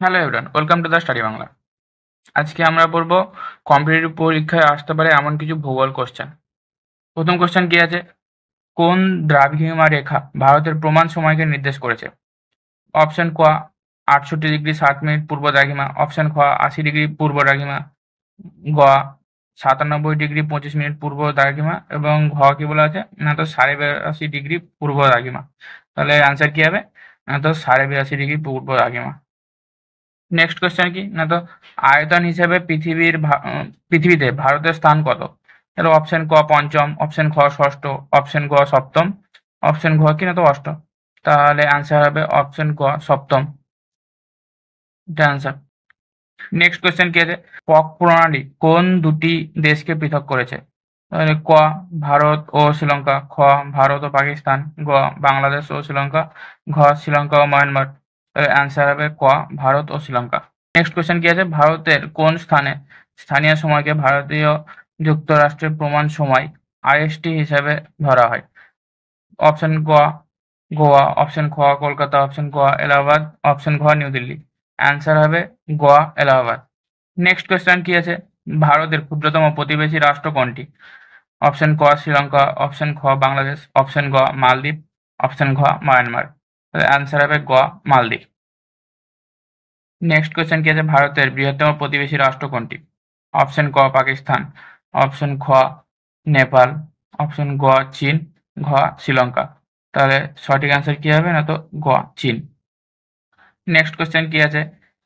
Hello everyone, welcome to the study Bangla. আজকে আমরা পড়বো কম্পিটিটিভ পরীক্ষায় আসতে পারে এমন কিছু ভূগোল কোশ্চেন। প্রথম কোশ্চেন কি আছে? কোন দ্রাঘিমা রেখা ভারতের প্রমাণ সময়কে নির্দেশ করেছে? অপশন ক 68°7' পূর্ব দ্রাঘিমা, অপশন খ 80° পূর্ব দ্রাঘিমা, গ 97°25' পূর্ব দ্রাঘিমা এবং ঘ কি বলা আছে না তো 82.5° পূর্ব দ্রাঘিমা। তাহলে অ্যান্সার কি হবে না তো 82.5° পূর্ব দ্রাঘিমা। নেক্সট কোশ্চেন কি না তো আয়তন হিসেবে পৃথিবীতে ভারতের স্থান কত? তাহলে অপশন ক পঞ্চম, অপশন খ ষষ্ঠ, অপশন গ সপ্তম, অপশন ঘ কি না তো অষ্টম। তাহলে অ্যান্সার হবে অপশন ক সপ্তম, এটা অ্যান্সার। নেক্সট কোশ্চেন কি আছে? পক প্রণালী কোন দুটি দেশকে পৃথক করেছে? তাহলে ক ভারত ও শ্রীলঙ্কা, খ ভারত ও পাকিস্তান, গ বাংলাদেশ ও শ্রীলঙ্কা, ঘ শ্রীলঙ্কা ও মায়ানমার। তাহলে অ্যান্সার হবে ক ভারত ও শ্রীলঙ্কা। নেক্সট কোশ্চেন কি আছে? ভারতের কোন স্থানে স্থানীয় সময়কে ভারতীয় যুক্তরাষ্ট্রের প্রমাণ সময় আইএসটি হিসাবে ধরা হয়? অপশন গ গোয়া, অপশন খ কলকাতা, অপশন গ এলাহাবাদ, অপশন ঘ নিউ দিল্লি। অ্যান্সার হবে গ এলাহাবাদ। নেক্সট কোয়েশ্চেন কি আছে? ভারতের ক্ষুদ্রতম প্রতিবেশী রাষ্ট্র কোনটি? অপশন ক শ্রীলঙ্কা, অপশন খ বাংলাদেশ, অপশন গ মালদ্বীপ, অপশন ঘ মায়ানমার। তাহলে অ্যান্সার হবে গ মালদ্বীপ। নেক্সট কোয়েশ্চেন কি আছে? ভারতের বৃহত্তম প্রতিবেশী রাষ্ট্র কোনটি? অপশন ক পাকিস্তান, অপশন খ নেপাল, অপশন গ চীন, ঘ শ্রীলঙ্কা। তাহলে সঠিক অ্যান্সার কি হবে না তো গ চীন। নেক্সট কোয়েশ্চেন কি আছে?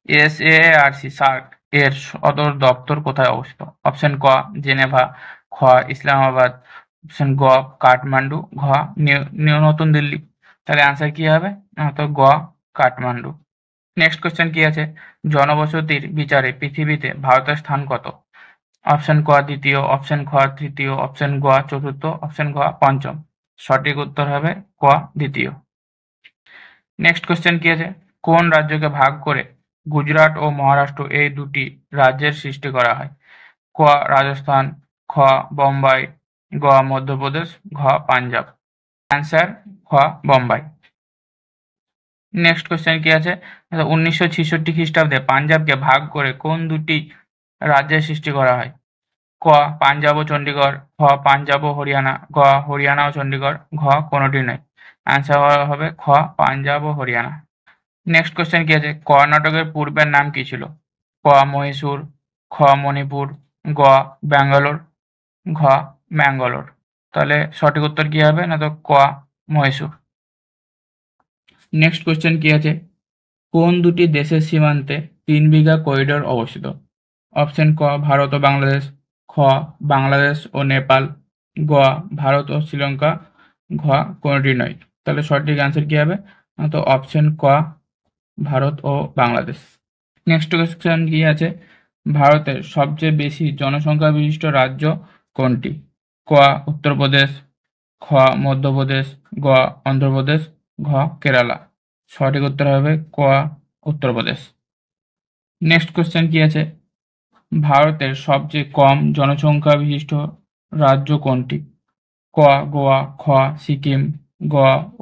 এসএআরসি সার্ক এর সদর দপ্তর কোথায় অবস্থিত? অপশন ক জেনেভা, খ ইসলামাবাদ, অপশন গ কাঠমান্ডু, ঘ নতুন দিল্লি। তাহলে অ্যান্সার কি হবে না তো গ কাঠমান্ডু। নেক্সট কোয়েশ্চেন কি আছে? জনবসতির বিচারে পৃথিবীতে ভারতের স্থান কত? অপশন ক দ্বিতীয়, অপশন খ তৃতীয়, অপশন গ চতুর্থ, অপশন ঘ পঞ্চম। সঠিক উত্তর হবে ক দ্বিতীয়। নেক্সট কোয়েশ্চেন কি আছে? কোন রাজ্যকে ভাগ করে গুজরাট ও মহারাষ্ট্র এই দুটি রাজ্যের সৃষ্টি করা হয়? ক রাজস্থান, খ বোম্বাই, গ মধ্যপ্রদেশ, ঘ পাঞ্জাব। অ্যান্সার খ বোম্বাই। নেক্সট কোয়েশ্চেন কি আছে? 1966 খ্রিস্টাব্দে পাঞ্জাবকে ভাগ করে কোন দুটি রাজ্যের সৃষ্টি করা হয়? ক পাঞ্জাব ও চণ্ডীগড়, খ পাঞ্জাব ও হরিয়ানা, গ হরিয়ানা ও চণ্ডীগড়, ঘ কোনোটি নয়। অ্যান্সার হবে খ পাঞ্জাব ও হরিয়ানা। নেক্সট কোয়েশ্চেন কি আছে? কর্ণাটকের পূর্বের নাম কি ছিল? ক মহীশূর, খ মণিপুর, গ ব্যাঙ্গালোর, ঘ ম্যাঙ্গালোর। তাহলে সঠিক উত্তর কি হবে না তো ক মহীশূর। নেক্সট কোয়েশ্চেন কি আছে? কোন দুটি দেশের সীমান্তে 3 বিঘা করিডোর অবস্থিত? অপশন ক ভারত ও বাংলাদেশ, খ বাংলাদেশ ও নেপাল, গ ভারত ও শ্রীলঙ্কা, ঘ কোনোটি নয়। তাহলে সঠিক অ্যান্সার কি হবে না তো অপশন ক ভারত ও বাংলাদেশ। নেক্সট কোয়েশ্চেন কি আছে? ভারতের সবচেয়ে বেশি জনসংখ্যা বিশিষ্ট রাজ্য কোনটি? ক উত্তরপ্রদেশ, খ মধ্যপ্রদেশ, গ অন্ধ্রপ্রদেশ, ঘ কেরালা। সঠিক উত্তর হবে ক উত্তরপ্রদেশ। নেক্সট কোয়েশ্চেন কি আছে? ভারতের সবচেয়ে কম জনসংখ্যা বিশিষ্ট রাজ্য কোনটি? ক গোয়া, খ সিকিম, গ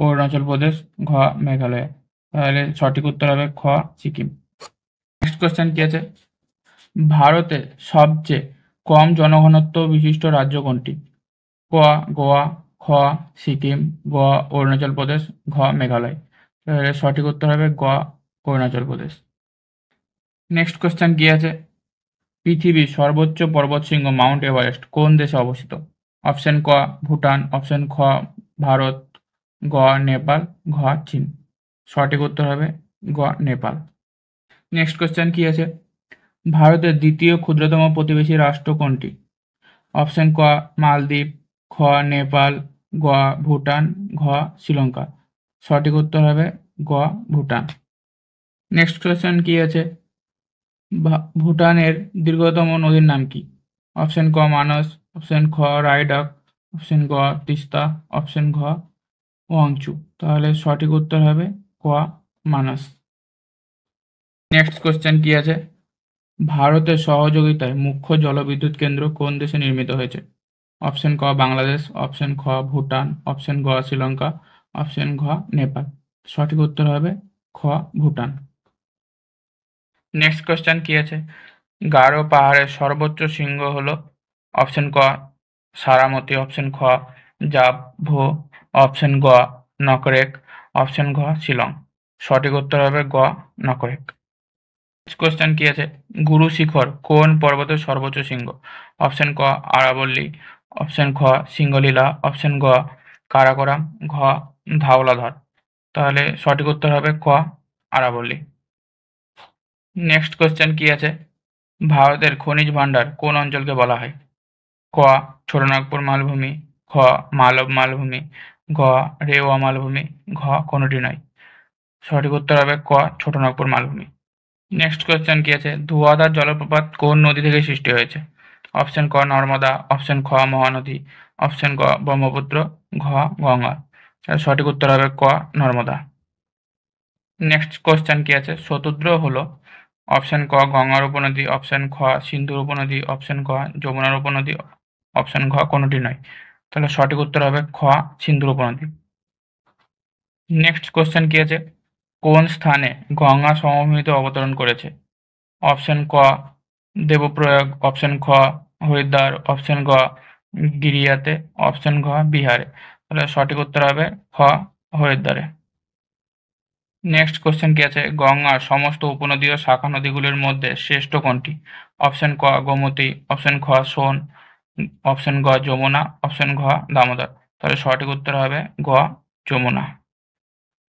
অরুণাচল প্রদেশ, ঘ মেঘালয়। তাহলে সঠিক উত্তর হবে খ সিকিম। নেক্সট কোয়েশ্চেন কি আছে? ভারতে সবচেয়ে কম জনঘনত্ব বিশিষ্ট রাজ্য কোনটি? ক গোয়া, খ সিকিম, গ অরুণাচল প্রদেশ, ঘ মেঘালয়। তাহলে সঠিক উত্তর হবে গ অরুণাচল প্রদেশ। নেক্সট কোয়েশ্চেন কি আছে? পৃথিবীর সর্বোচ্চ পর্বতশৃঙ্গ মাউন্ট এভারেস্ট কোন দেশে অবস্থিত? অপশন ক ভুটান, অপশন খ ভারত, গ নেপাল, ঘ চীন। সঠিক উত্তর হবে গ নেপাল। নেক্সট কোয়েশ্চেন কি আছে? ভারতের দ্বিতীয় ক্ষুদ্রতম প্রতিবেশী রাষ্ট্র কোনটি? অপশন ক মালদ্বীপ, খ নেপাল, গ ভুটান, ঘ শ্রীলঙ্কা। সঠিক উত্তর হবে গ ভুটান। নেক্সট কোয়েশ্চেন কি আছে? ভুটানের দীর্ঘতম নদীর নাম কি? অপশন ক মানস, অপশন খ রায়ডাক, অপশন গ তিস্তা, অপশন ঘ ওয়াংচু। তাহলে সঠিক উত্তর হবে ক মানস। নেক্সট কোয়েশ্চেন কি আছে? ভারতের সহযোগিতায় মুখ্য জলবিদ্যুৎ কেন্দ্র কোন দেশে নির্মিত হয়েছে? অপশন ক বাংলাদেশ, অপশন খ ভুটান, অপশন গ শ্রীলঙ্কা, অপশন ঘ নেপাল। সঠিক উত্তর হবে খ ভুটান। নেক্সট কোয়েশ্চেন কি আছে, গারো পাহাড়ের সর্বোচ্চ শৃঙ্গ হলো অপশন ক সারামতি, অপশন খ জাভো, অপশন গ নকরেক, অপশন ঘ শিলং। সঠিক উত্তর হবে গ নকরেক। নেক্সট কোয়েশ্চেন কি আছে, গুরু শিখর কোন পর্বতের সর্বোচ্চ শৃঙ্গ? অপশন ক আরাবল্লী, অপশন খ সিঙ্গলীলা, অপশন গ কারাকোরাম, ঘ ধওলাধর। তাহলে সঠিক উত্তর হবে ক আরাবল্লী। নেক্সট কোয়েশ্চেন কি আছে, ভারতের খনিজ ভাণ্ডার কোন অঞ্চলকে বলা হয়? ক ছোটনাগপুর মালভূমি, খ মালব মালভূমি, গ রেওয়া মালভূমি, ঘ কোনোটি নয়। সঠিক উত্তর হবে ক ছোটনাগপুর মালভূমি। নেক্সট কোয়েশ্চেন কি আছে, ধোঁয়াধার জলপ্রপাত কোন নদী থেকে সৃষ্টি হয়েছে? অপশন ক নর্মদা, অপশন খ মহানদী, অপশন গ ব্রহ্মপুত্র, ঘ গঙ্গা। সঠিক উত্তর হবে ক নর্মদা। নেক্সট কোয়েশ্চেন কি আছে, শতদ্রু হলো অপশন ক গঙ্গার উপনদী, অপশন খ সিন্ধুর উপনদী, অপশন খ যমুনার উপনদী, অপশন ঘ কোনোটি নয়। তাহলে সঠিক উত্তর হবে খ সিন্ধুর উপনদী। নেক্সট কোয়েশ্চেন কি আছে, কোন স্থানে গঙ্গা সমভূমিতে অবতরণ করেছে? অপশন ক দেবপ্রয়াগ, অপশন খ হরিদ্বার, অপশন গ গিরিয়াতে, অপশন ঘ বিহারে। তাহলে সঠিক উত্তর হবে খ হরিদ্বারে। নেক্সট কোশ্চেন কি আছে, গঙ্গার সমস্ত উপনদী ও শাখা নদীগুলির মধ্যে শ্রেষ্ঠ কোনটি? অপশন ক গোমতী, অপশন খ সোন, অপশন গ যমুনা, অপশন ঘ দামোদর। তাহলে সঠিক উত্তর হবে গ যমুনা।